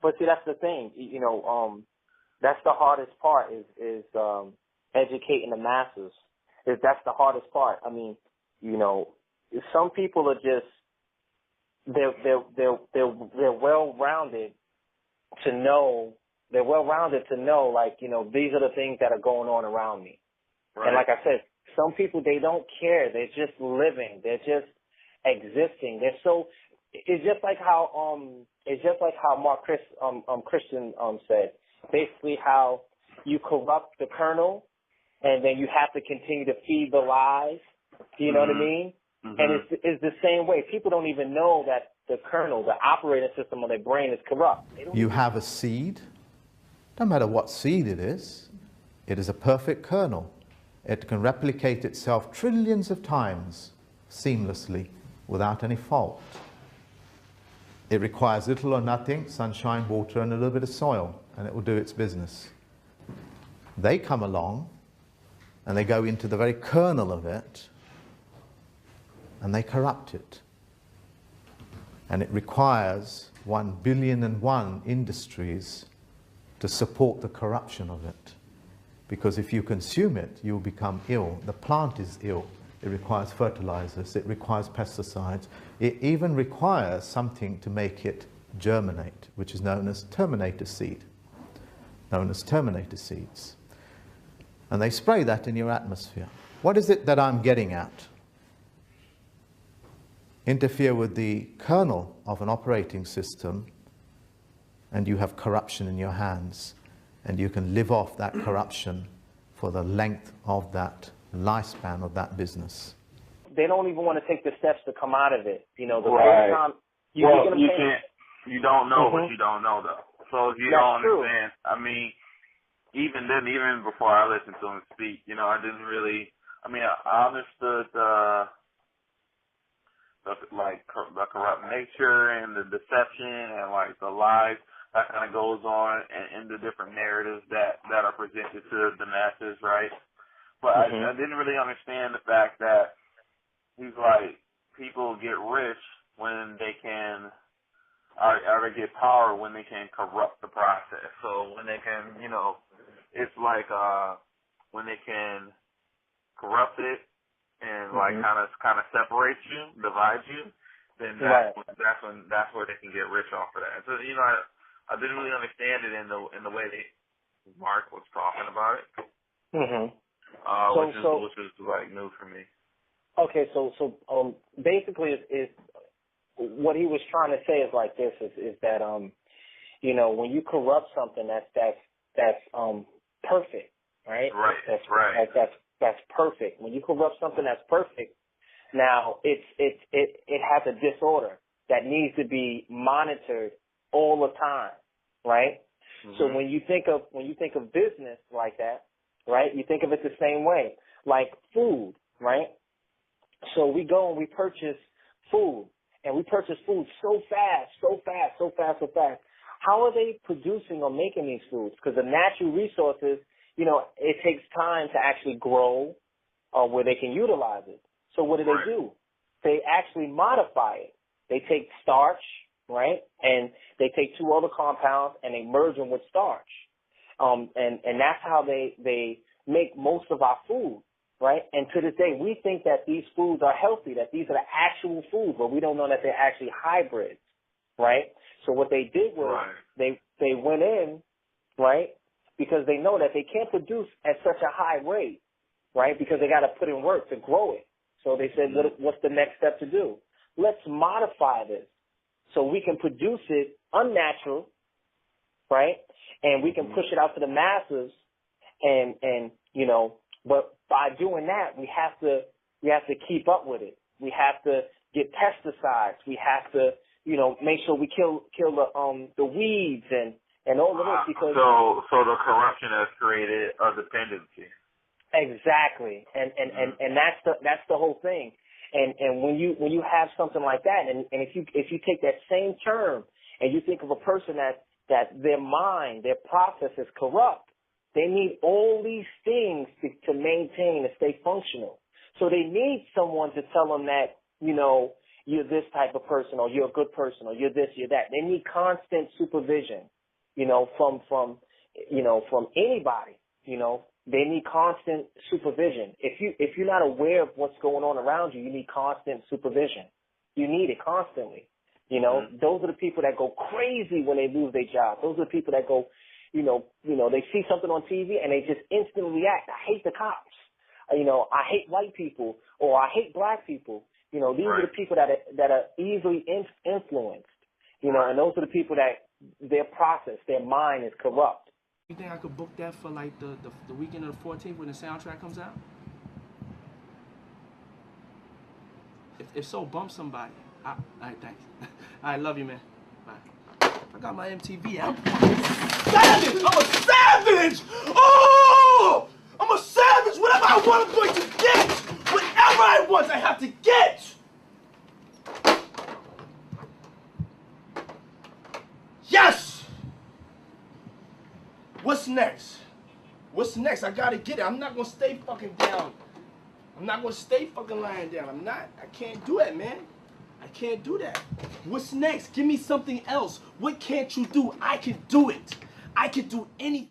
but see, that's the thing. That's the hardest part is educating the masses. That's the hardest part. I mean, some people are just they're well-rounded to know. They're well-rounded to know, like, these are the things that are going on around me. Right. And like I said, some people, they don't care. They're just living. They're just existing. It's just like how Mark Christian said, basically how you corrupt the kernel and then you have to continue to feed the lies. Do you know what I mean? Mm-hmm. And it's the same way. People don't even know that the kernel, the operating system of their brain is corrupt. You have a seed. No matter what seed it is a perfect kernel. It can replicate itself trillions of times seamlessly without any fault. It requires little or nothing, sunshine, water, and a little bit of soil, and it will do its business. They come along and they go into the very kernel of it and they corrupt it. And it requires 1,000,000,001 industries to support the corruption of it. Because if you consume it, you'll become ill. The plant is ill. It requires fertilizers. It requires pesticides. It even requires something to make it germinate, which is known as terminator seeds. And they spray that in your atmosphere. What is it that I'm getting at? Interfere with the kernel of an operating system and you have corruption in your hands, and you can live off that corruption for the length of that lifespan of that business. They don't even want to take the steps to come out of it. The right. first time you can't. You don't know what you don't know, though. So if you don't understand, I mean, even before I listened to him speak, I didn't really. I mean, I understood the corrupt nature and the deception and like the lies that kind of goes on in the different narratives that are presented to the masses, right? But I didn't really understand the fact that he's like, people get rich when they can, or they get power when they can corrupt the process. So when they can, it's like when they can corrupt it and like kind of separate you, divide you, then that's where they can get rich off of that. So I didn't really understand it in the way that Mark was talking about it, which is like new for me. Okay, so basically, is what he was trying to say is like this: is that when you corrupt something that's perfect, right? Right. That's perfect. When you corrupt something that's perfect, now it has a disorder that needs to be monitored all the time, right? Mm-hmm. So when you think of business like that, right, you think of it the same way, like food, right? So we go and we purchase food, and we purchase food so fast. How are they producing or making these foods? Because the natural resources, it takes time to actually grow where they can utilize it. So what do? They actually modify it. They take starch, right, and they take two other compounds and they merge them with starch. And that's how they make most of our food, right? And to this day, we think that these foods are healthy, that these are the actual foods, but we don't know that they're actually hybrids, right? So what they did was they went in, right, because they know that they can't produce at such a high rate, right, because they got to put in work to grow it. So they said, what's the next step to do? Let's modify this so we can produce it unnatural, right, and we can push it out to the masses, and but by doing that, we have to keep up with it. We have to get pesticides. We have to, make sure we kill the weeds and all of this, because so the corruption has created a dependency. Exactly, and that's the whole thing. And when you have something like that, and if you take that same term and you think of a person that their mind, their process is corrupt, they need all these things to maintain and stay functional. So they need someone to tell them that, you're this type of person, or you're a good person, or you're this, you're that. They need constant supervision. from anybody. They need constant supervision. If you're not aware of what's going on around you, you need constant supervision. You need it constantly. Those are the people that go crazy when they lose their job. Those are the people that go, they see something on TV and they just instantly react. I hate the cops. I hate white people, or I hate black people. These are the people that are easily influenced. And those are the people that their process, their mind is corrupt. You think I could book that for like the weekend of the 14th when the soundtrack comes out? If so, bump somebody. All right, thanks. All right, love you, man. Bye. I got my MTV out. Savage! I'm a savage! Oh! I'm a savage! Whatever I want, I'm going to get! Whatever I want, I have to get! Yes! What's next? What's next? I gotta get it. I'm not gonna stay fucking down. I'm not gonna stay fucking lying down. I'm not. I can't do it, man. I can't do that. What's next? Give me something else. What can't you do? I can do it. I can do anything.